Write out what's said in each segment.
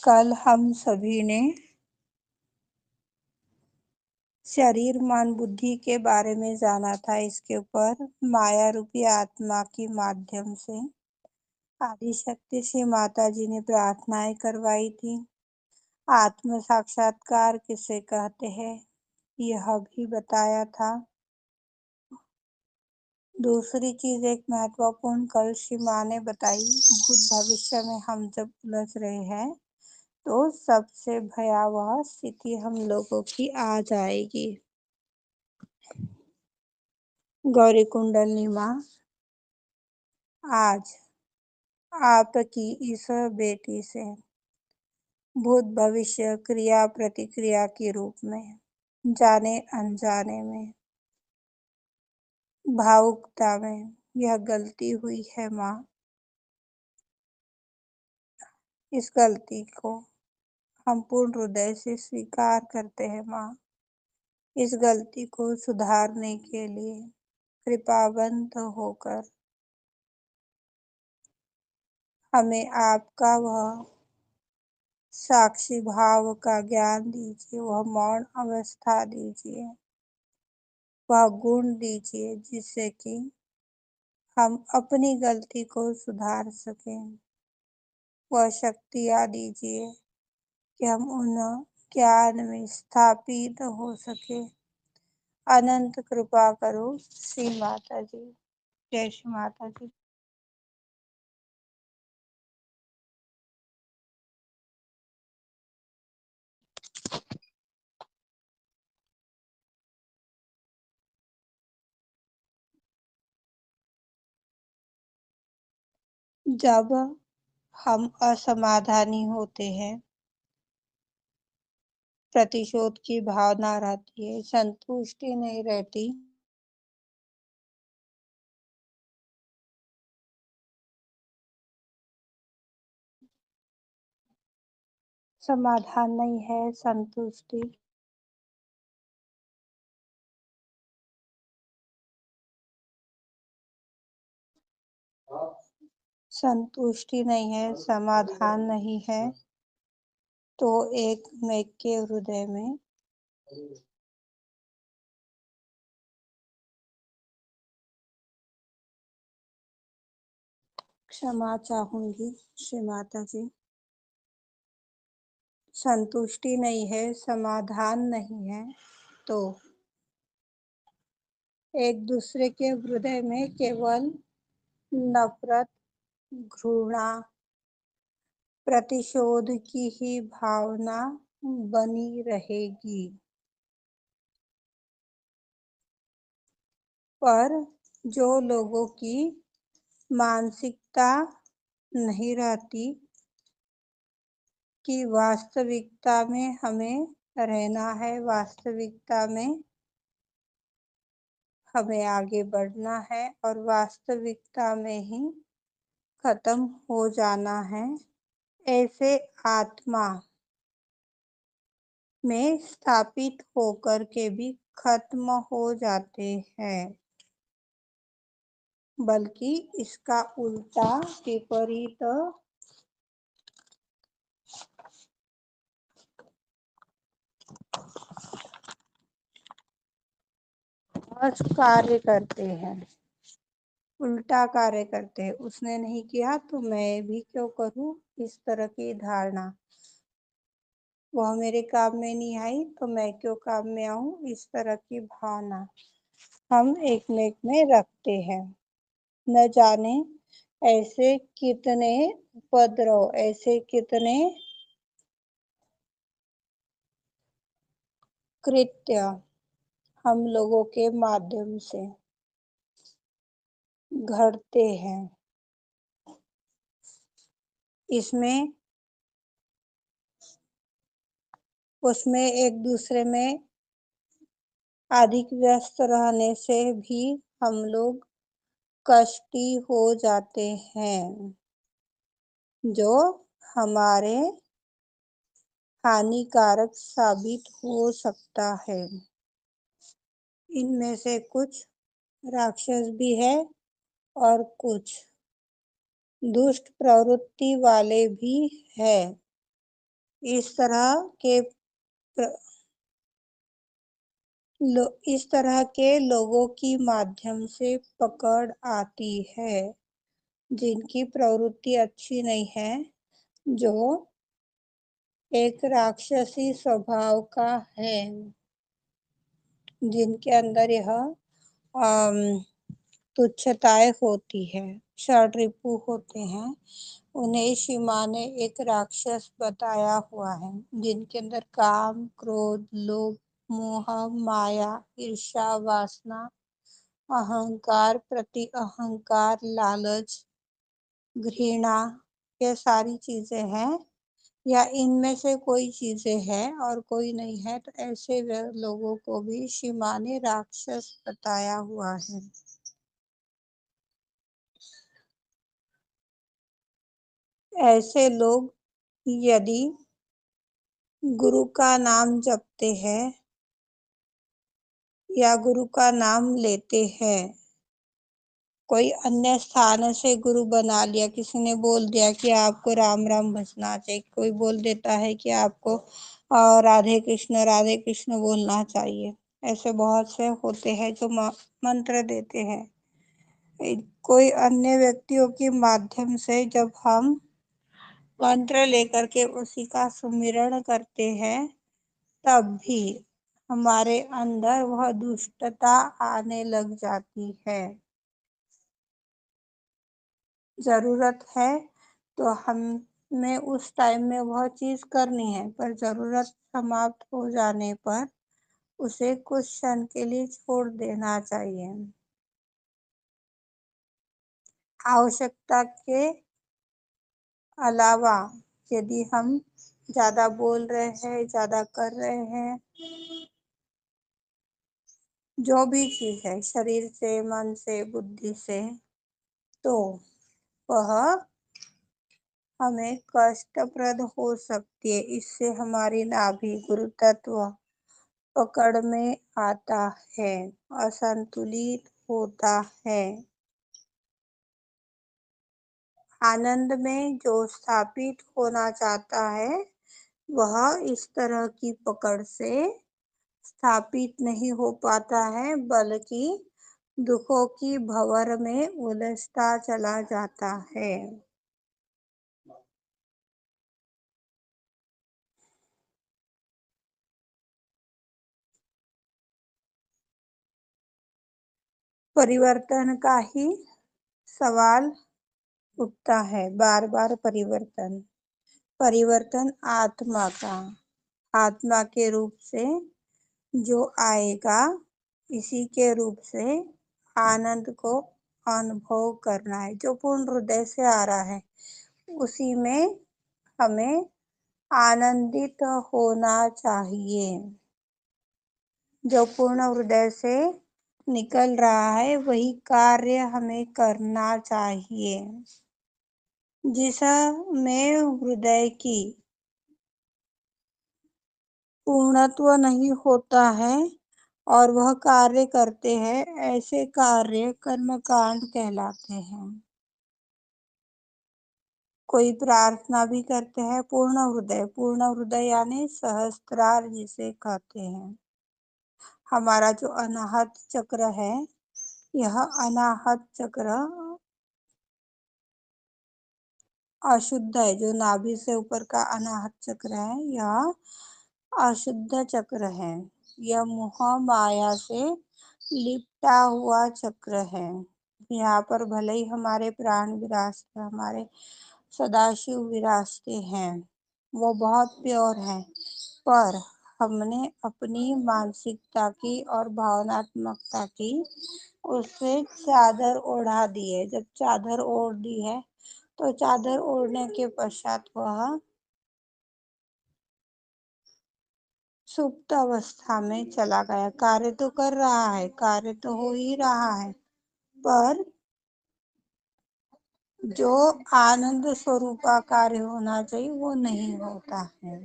कल हम सभी ने शरीर मन बुद्धि के बारे में जाना था। इसके ऊपर माया रूपी आत्मा के माध्यम से आदि शक्ति से माता जी ने प्रार्थनाएं करवाई थी। आत्म साक्षात्कार किसे कहते हैं यह भी बताया था। दूसरी चीज एक महत्वपूर्ण कल श्री माँ ने बताई, भूत भविष्य में हम जब उलझ रहे हैं तो सबसे भयावह स्थिति हम लोगों की आ जाएगी। गौरी कुंडलिनी माँ आज आपकी इस बेटी से भूत भविष्य क्रिया प्रतिक्रिया के रूप में जाने अनजाने में भावुकता में यह गलती हुई है माँ। इस गलती को हम पूर्ण हृदय से स्वीकार करते हैं माँ। इस गलती को सुधारने के लिए कृपावंत होकर हमें आपका वह साक्षी भाव का ज्ञान दीजिए, वह मौन अवस्था दीजिए, वह गुण दीजिए जिससे कि हम अपनी गलती को सुधार सकें। वह शक्तियाँ दीजिए कि हम उन ज्ञान में स्थापित हो सके। अनंत कृपा करो श्री माता जी। जय श्री माता जी। जब हम असमाधानी होते हैं, प्रतिशोध की भावना रहती है, संतुष्टि नहीं रहती, समाधान नहीं है, संतुष्टि संतुष्टि नहीं है, समाधान नहीं है, तो एक मेघ के हृदय में क्षमा चाहूंगी श्री माता जी। संतुष्टि नहीं है, समाधान नहीं है, तो एक दूसरे के हृदय में केवल नफरत, घृणा, प्रतिशोध की ही भावना बनी रहेगी। पर जो लोगों की मानसिकता नहीं रहती कि वास्तविकता में हमें रहना है, वास्तविकता में हमें आगे बढ़ना है और वास्तविकता में ही खत्म हो जाना है, ऐसे आत्मा में स्थापित होकर के भी खत्म हो जाते हैं। बल्कि इसका उल्टा विपरीत कार्य करते हैं, उल्टा कार्य करते हैं। उसने नहीं किया तो मैं भी क्यों करूं, इस तरह की धारणा। वह मेरे काम में नहीं आई तो मैं क्यों काम में आऊं, इस तरह की भावना हम एक में रखते हैं। न जाने ऐसे कितने उपद्रव, ऐसे कितने कृत्य हम लोगों के माध्यम से घटते हैं। इसमें उसमें एक दूसरे में अधिक व्यस्त रहने से भी हम लोग कष्टी हो जाते हैं, जो हमारे हानिकारक साबित हो सकता है। इनमें से कुछ राक्षस भी है और कुछ दुष्ट प्रवृत्ति वाले भी है। इस तरह के प्र, इस तरह के लोगों की माध्यम से पकड़ आती है जिनकी प्रवृत्ति अच्छी नहीं है, जो एक राक्षसी स्वभाव का है, जिनके अंदर यह अम, तुच्छताएं होती है, षड्रिपु होते हैं। उन्हें शिवा ने एक राक्षस बताया हुआ है, जिनके अंदर काम, क्रोध, लोभ, मोह, माया, ईर्ष्या, वासना, अहंकार, प्रति अहंकार, लालच, घृणा, ये सारी चीजें हैं, या इनमें से कोई चीजें हैं और कोई नहीं है, तो ऐसे लोगों को भी शिवा ने राक्षस बताया हुआ है। ऐसे लोग यदि गुरु का नाम जपते हैं या गुरु का नाम लेते हैं, कोई अन्य स्थान से गुरु बना लिया, किसी ने बोल दिया कि आपको राम राम भजना चाहिए, कोई बोल देता है कि आपको राधे कृष्ण बोलना चाहिए। ऐसे बहुत से होते हैं जो मंत्र देते हैं। कोई अन्य व्यक्तियों के माध्यम से जब हम मंत्र लेकर के उसी का सुमिरण करते हैं, तब भी हमारे अंदर वह दुष्टता आने लग जाती है। जरूरत है तो हमें उस टाइम में वह चीज करनी है, पर जरूरत समाप्त हो जाने पर उसे कुछ क्षण के लिए छोड़ देना चाहिए। आवश्यकता के अलावा यदि हम ज्यादा बोल रहे हैं, ज्यादा कर रहे हैं, जो भी चीज है, शरीर से, मन से, बुद्धि से, तो वह हमें कष्टप्रद हो सकती है। इससे हमारी नाभि गुरु तत्व पकड़ में आता है, असंतुलित होता है। आनंद में जो स्थापित होना चाहता है, वह इस तरह की पकड़ से स्थापित नहीं हो पाता है, बल्कि दुखों की भंवर में उलझता चला जाता है। परिवर्तन का ही सवाल उठता है, बार बार परिवर्तन। परिवर्तन आत्मा का, आत्मा के रूप से जो आएगा, इसी के रूप से आनंद को अनुभव करना है। जो पूर्ण हृदय से आ रहा है, उसी में हमें आनंदित होना चाहिए। जो पूर्ण हृदय से निकल रहा है, वही कार्य हमें करना चाहिए। जिसमें हृदय की पूर्णत्व नहीं होता है और वह कार्य करते हैं, ऐसे कार्य कर्मकांड कहलाते हैं। कोई प्रार्थना भी करते हैं पूर्ण हृदय यानी सहस्त्रार जिसे कहते हैं। हमारा जो अनाहत चक्र है, यह अनाहत चक्र अशुद्ध है। जो नाभि से ऊपर का अनाहत चक्र है, यह अशुद्ध चक्र है। यह मोह माया से लिपटा हुआ चक्र है। यहाँ पर भले ही हमारे प्राण विराजते, हमारे सदाशिव विराजते हैं, वो बहुत प्योर है, पर हमने अपनी मानसिकता की और भावनात्मकता की उससे चादर ओढ़ा दी है। जब चादर ओढ़ दी है, तो चादर ओढ़ने के पश्चात वह सुप्त अवस्था में चला गया। कार्य तो कर रहा है, कार्य तो हो ही रहा है, पर जो आनंद स्वरूप का कार्य होना चाहिए, वो नहीं होता है।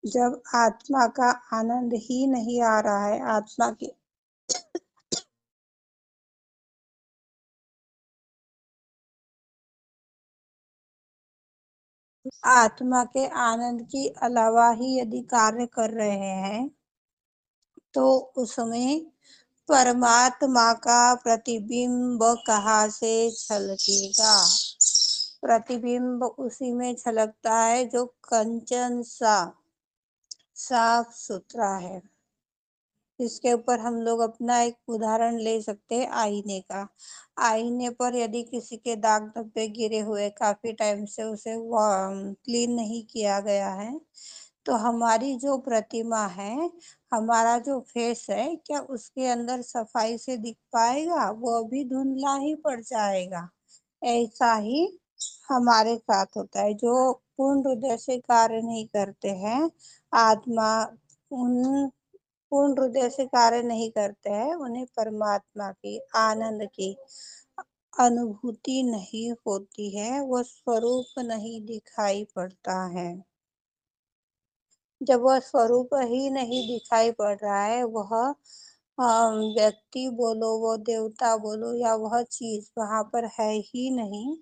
जब आत्मा का आनंद ही नहीं आ रहा है, आत्मा के आनंद के अलावा ही यदि कार्य कर रहे हैं, तो उसमें परमात्मा का प्रतिबिंब कहाँ से झलकेगा। प्रतिबिंब उसी में झलकता है जो कंचन सा साफ सुथरा है। इसके ऊपर हम लोग अपना एक उदाहरण ले सकते हैं आईने का। आईने पर यदि किसी के दाग धब्बे गिरे हुए, काफी टाइम से उसे क्लीन नहीं किया गया है, तो हमारी जो प्रतिमा है, हमारा जो फेस है, क्या उसके अंदर सफाई से दिख पाएगा? वो भी धुंधला ही पड़ जाएगा। ऐसा ही हमारे साथ होता है। जो पूर्ण हृदय से कार्य नहीं करते हैं, आत्मा उन पूर्ण हृदय से कार्य नहीं करते हैं, उन्हें परमात्मा की आनंद की अनुभूति नहीं होती है, वो स्वरूप नहीं दिखाई पड़ता है। जब वह स्वरूप ही नहीं दिखाई पड़ रहा है, वह व्यक्ति बोलो, वो देवता बोलो, या वह चीज वहां पर है ही नहीं,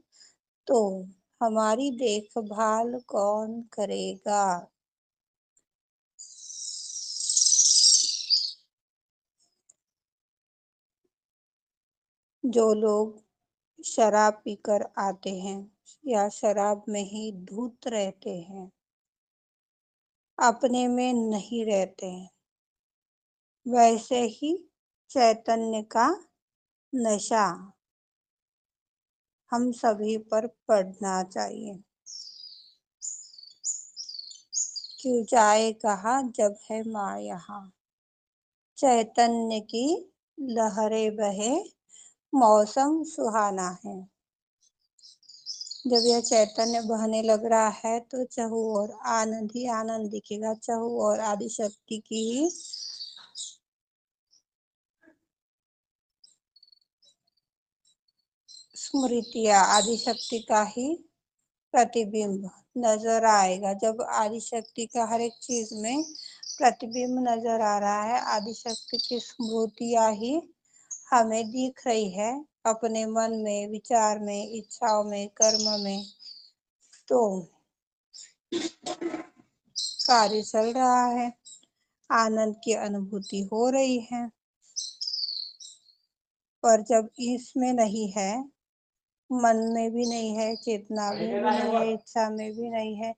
तो हमारी देखभाल कौन करेगा? जो लोग शराब पीकर आते हैं या शराब में ही धुत रहते हैं, अपने में नहीं रहते हैं, वैसे ही चैतन्य का नशा हम सभी पर पड़ना चाहिए। क्यों जाए कहाँ जब है माँ यहाँ, चैतन्य की लहरें बहे, मौसम सुहाना है। जब यह चैतन्य बहने लग रहा है, तो चहु और आनंद ही आनंद दिखेगा। चहु और आदि शक्ति की ही स्मृतियाँ, आदि शक्ति का ही प्रतिबिंब नजर आएगा। जब आदि शक्ति का हर एक चीज में प्रतिबिंब नजर आ रहा है, आदि शक्ति की स्मृतियाँ ही हमें दिख रही है अपने मन में, विचार में, इच्छाओं में, कर्म में, तो कार्य चल रहा है, आनंद की अनुभूति हो रही है। पर जब इसमें नहीं है, मन में भी नहीं है, चेतना में भी नहीं है, इच्छा में भी नहीं है,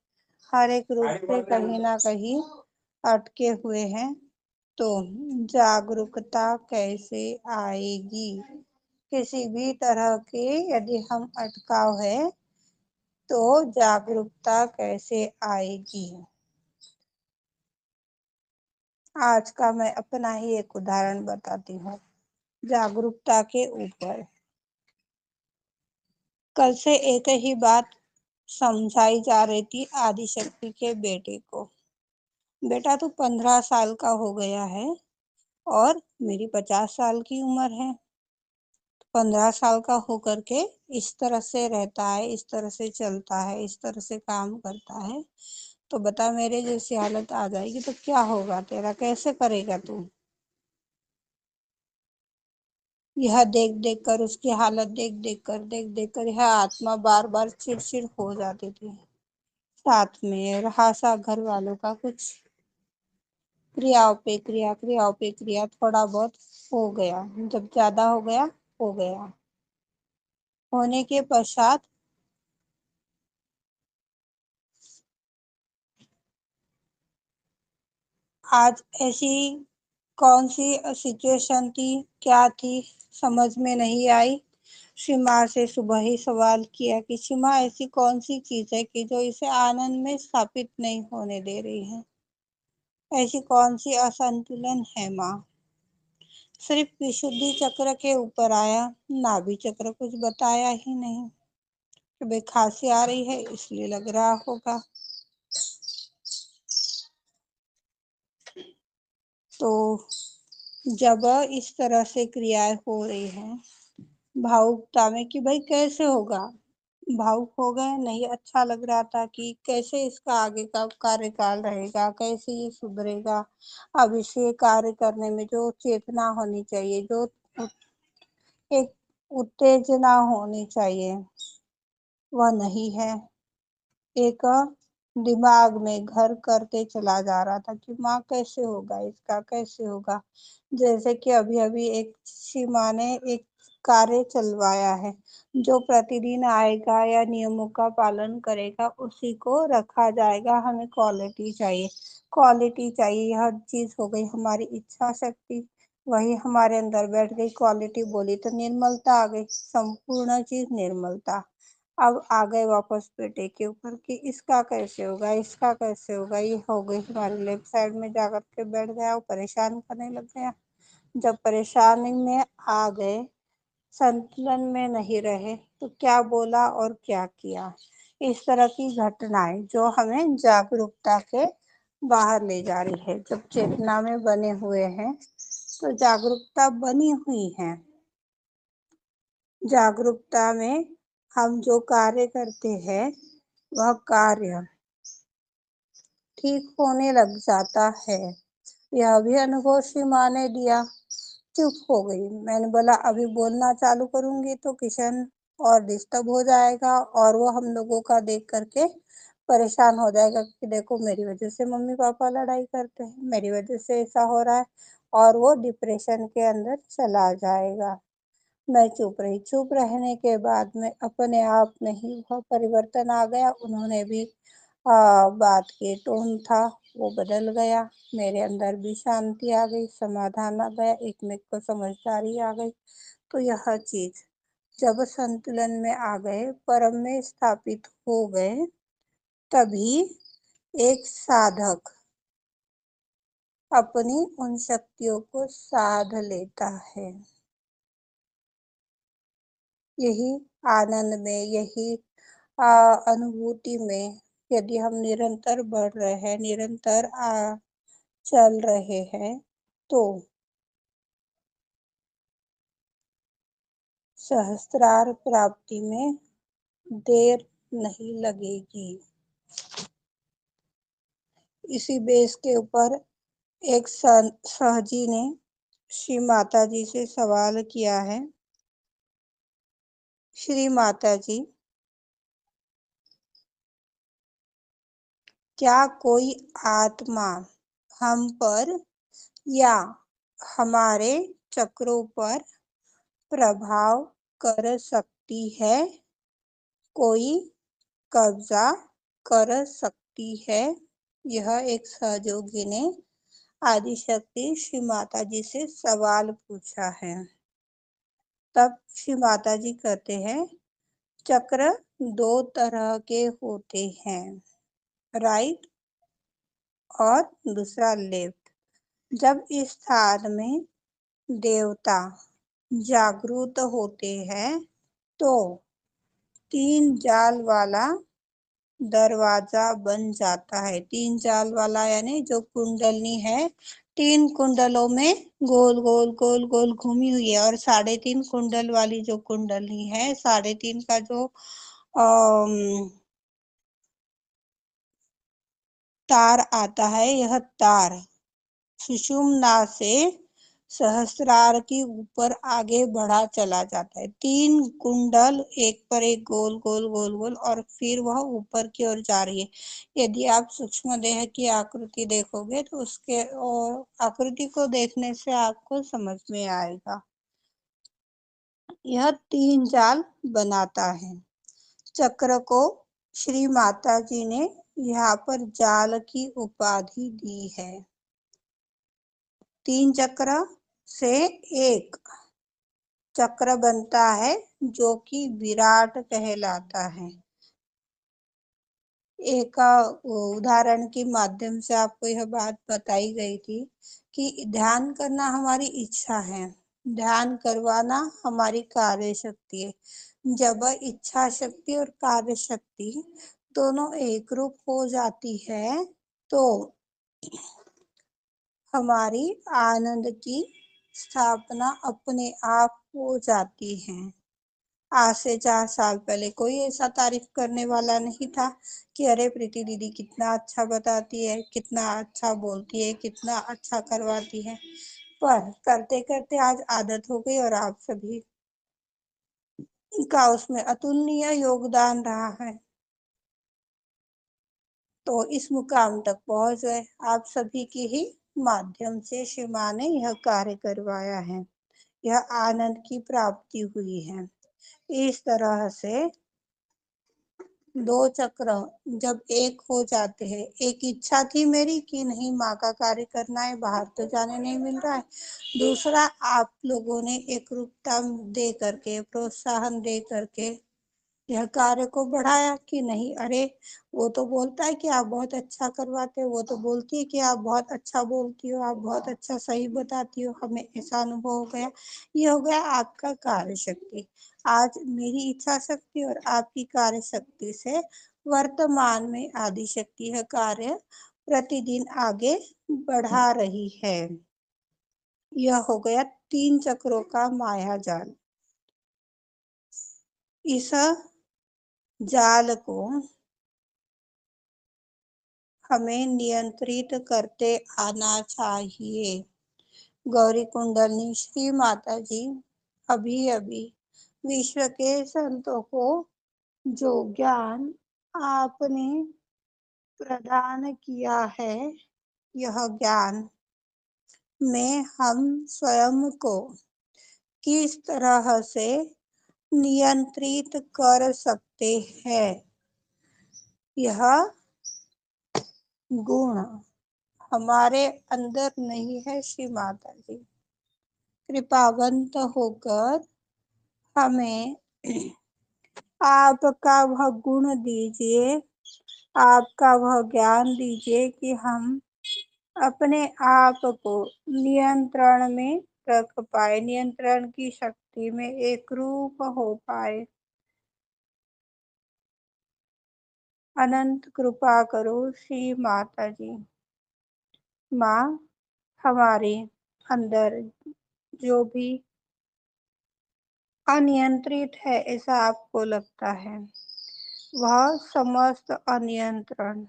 हर एक रूप से कहीं ना कहीं अटके हुए हैं, तो जागरूकता कैसे आएगी? किसी भी तरह के यदि हम अटकाव है, तो जागरूकता कैसे आएगी? आज का मैं अपना ही एक उदाहरण बताती हूँ जागरूकता के ऊपर। कल से एक ही बात समझाई जा रही थी आदिशक्ति के बेटे को। बेटा तू 15 साल का हो गया है और मेरी 50 साल की उम्र है। 15 साल का होकर के इस तरह से रहता है, इस तरह से चलता है, इस तरह से काम करता है, तो बता मेरे जैसी हालत आ जाएगी तो क्या होगा तेरा? कैसे करेगा तू? यह देख देख कर, उसकी हालत देख देख कर यह आत्मा बार बार चिड़चिड़ हो जाती थी। साथ में रहा सा घर वालों का कुछ क्रियाओं पे क्रिया, क्रियाओं पे क्रिया, थोड़ा बहुत हो गया। जब ज्यादा हो गया, हो गया होने के पश्चात आज ऐसी कौन सी सिचुएशन थी, क्या थी, समझ में नहीं आई। सीमा से सुबह ही सवाल किया कि सीमा ऐसी कौन सी चीज है कि जो इसे आनंद में स्थापित नहीं होने दे रही है? ऐसी कौन सी असंतुलन है माँ? सिर्फ विशुद्धि चक्र के ऊपर आया, नाभि चक्र कुछ बताया ही नहीं कि भाई खांसी आ रही है इसलिए लग रहा होगा। तो जब इस तरह से क्रियाएं हो रही हैं भावुकता में कि भाई कैसे होगा, भावुक हो गए, नहीं अच्छा लग रहा था कि कैसे इसका आगे का कार्यकाल रहेगा, कैसे ये सुधरेगा। अब इसे कार्य करने में जो चेतना होनी चाहिए, जो एक उत्तेजना होनी चाहिए, वह नहीं है। एक दिमाग में घर करते चला जा रहा था कि माँ कैसे होगा, इसका कैसे होगा। जैसे कि अभी अभी एक सीमा ने एक कार्य चलवाया है, जो प्रतिदिन आएगा या नियमों का पालन करेगा उसी को रखा जाएगा। हमें क्वालिटी चाहिए, क्वालिटी चाहिए, यह चीज हो गई हमारी इच्छा शक्ति, वही हमारे अंदर बैठ गई। क्वालिटी बोली तो निर्मलता आ गई, संपूर्ण चीज निर्मलता। अब आ गए वापस पेटे के ऊपर कि इसका कैसे होगा, इसका कैसे होगा। ये हो गई हमारी लेफ्ट साइड में जाकर के बैठ गया, वो परेशान करने लग गया। जब परेशानी में आ गए, संतुलन में नहीं रहे, तो क्या बोला और क्या किया। इस तरह की घटनाएं जो हमें जागरूकता के बाहर ले जा रही है। जब चेतना में बने हुए हैं तो जागरूकता बनी हुई है। जागरूकता में हम जो कार्य करते हैं वह कार्य ठीक होने लग जाता है। यह भी अनुभव श्री माँ ने दिया। चुप हो गई। मैंने बोला अभी बोलना चालू करूंगी तो किशन और डिस्टर्ब हो जाएगा और वो हम लोगों का देख करके परेशान हो जाएगा कि देखो मेरी वजह से मम्मी पापा लड़ाई करते हैं, मेरी वजह से ऐसा हो रहा है, और वो डिप्रेशन के अंदर चला जाएगा। मैं चुप रही। चुप रहने के बाद में अपने आप में ही वह परिवर्तन आ गया। उन्होंने भी बात के टोन था वो बदल गया। मेरे अंदर भी शांति आ गई, समाधान आ गया, एक में को समझदारी आ गई। तो यह चीज जब संतुलन में आ गए, परम में स्थापित हो गए, तभी एक साधक अपनी उन शक्तियों को साध लेता है। यही आनंद में, यही अनुभूति में यदि हम निरंतर बढ़ रहे हैं, निरंतर चल रहे हैं, तो सहस्त्रार प्राप्ति में देर नहीं लगेगी। इसी बेस के ऊपर एक सहजी ने श्री माता जी से सवाल किया है। श्री माता जी, क्या कोई आत्मा हम पर या हमारे चक्रों पर प्रभाव कर सकती है? कोई कब्जा कर सकती है? यह एक सहयोगी ने आदिशक्ति श्री माता जी से सवाल पूछा है। तब श्री माता जी कहते हैं, चक्र दो तरह के होते हैं, राइट और दूसरा लेफ्ट। जब इस स्थान में देवता जागृत होते हैं तो तीन जाल वाला दरवाजा बन जाता है। तीन जाल वाला यानी जो कुंडलनी है, तीन कुंडलों में गोल गोल गोल गोल घूमी हुई है, और 3.5 कुंडल वाली जो कुंडलनी है, 3.5 का जो तार आता है, यह तार सुषुम्ना से सहस्रार के ऊपर आगे बढ़ा चला जाता है। 3 कुंडल एक पर एक गोल गोल गोल गोल, और फिर वह ऊपर की ओर जा रही है। यदि आप सूक्ष्म देह की आकृति देखोगे तो उसके आकृति को देखने से आपको समझ में आएगा। यह 3 जाल बनाता है। चक्र को श्री माता जी ने यहाँ पर जाल की उपाधि दी है। 3 चक्र से एक चक्र बनता है जो कि विराट कहलाता है। एक उदाहरण के माध्यम से आपको यह बात बताई गई थी कि ध्यान करना हमारी इच्छा है, ध्यान करवाना हमारी कार्य शक्ति है। जब इच्छा शक्ति और कार्य शक्ति दोनों एक रूप हो जाती है तो हमारी आनंद की स्थापना अपने आप हो जाती है। आज से 4 साल पहले कोई ऐसा तारीफ करने वाला नहीं था कि अरे प्रीति दीदी कितना अच्छा बताती है, कितना अच्छा बोलती है, कितना अच्छा करवाती है। पर करते करते आज आदत हो गई और आप सभी का उसमें अतुलनीय योगदान रहा है, तो इस मुकाम तक पहुंच गए। आप सभी के ही माध्यम से शिव माँ ने यह कार्य करवाया है, यह आनंद की प्राप्ति हुई है। इस तरह से दो चक्र जब एक हो जाते हैं, एक इच्छा थी मेरी कि नहीं माँ का कार्य करना है, बाहर तो जाने नहीं मिल रहा है। दूसरा, आप लोगों ने एक रूपता दे करके, प्रोत्साहन दे करके यह कार्य को बढ़ाया कि नहीं अरे वो तो बोलता है कि आप बहुत अच्छा करवाते हो, वो तो बोलती है कि आप बहुत अच्छा बोलती हो, आप बहुत अच्छा सही बताती हो, हमें ऐसा अनुभव हो गया। ये हो गया आपका कार्य शक्ति। आज मेरी इच्छा शक्ति और आपकी कार्य शक्ति से वर्तमान में आदि शक्ति यह कार्य प्रतिदिन आगे बढ़ा रही है। यह हो गया 3 चक्रों का माया जाल। इस जाल को हमें नियंत्रित करते आना चाहिए। गौरी कुंडलनी श्री माता जी अभी अभी विश्व के संतों को जो ज्ञान आपने प्रदान किया है, यह ज्ञान में हम स्वयं को किस तरह से नियंत्रित कर सकते हैं, यह गुण हमारे अंदर नहीं है। श्री माता जी कृपावंत होकर हमें आपका वह गुण दीजिए, आपका वह ज्ञान दीजिए कि हम अपने आप को नियंत्रण में रख पाए, नियंत्रण की शक्ति में एक रूप हो पाए। अनंत कृपा करो श्री माता जी। माँ, हमारे अंदर जो भी अनियंत्रित है ऐसा आपको लगता है, वह समस्त अनियंत्रण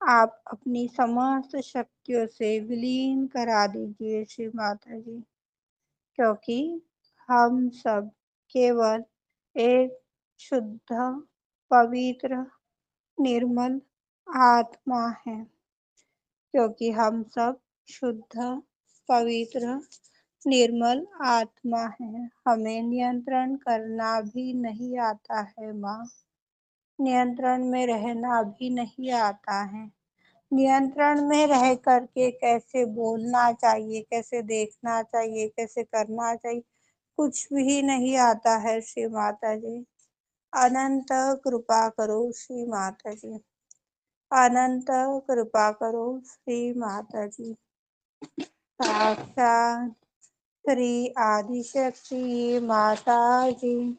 आप अपनी समस्त शक्तियों से विलीन करा दीजिए श्री माता जी, क्योंकि हम सब केवल एक शुद्ध, पवित्र, निर्मल आत्मा है। क्योंकि हम सब शुद्ध, पवित्र, निर्मल आत्मा है, हमें नियंत्रण करना भी नहीं आता है माँ। नियंत्रण में रहना भी नहीं आता है। नियंत्रण में रह करके कैसे बोलना चाहिए, कैसे देखना चाहिए, कैसे करना चाहिए, कुछ भी नहीं आता है श्री माता जी। अनंत कृपा करो श्री माता जी। अनंत कृपा करो श्री माता जी। साक्षात श्री आदिशक्ति माता जी,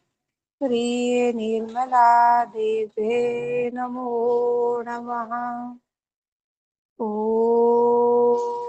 श्री निर्मला देवे नमो नमः। ओम।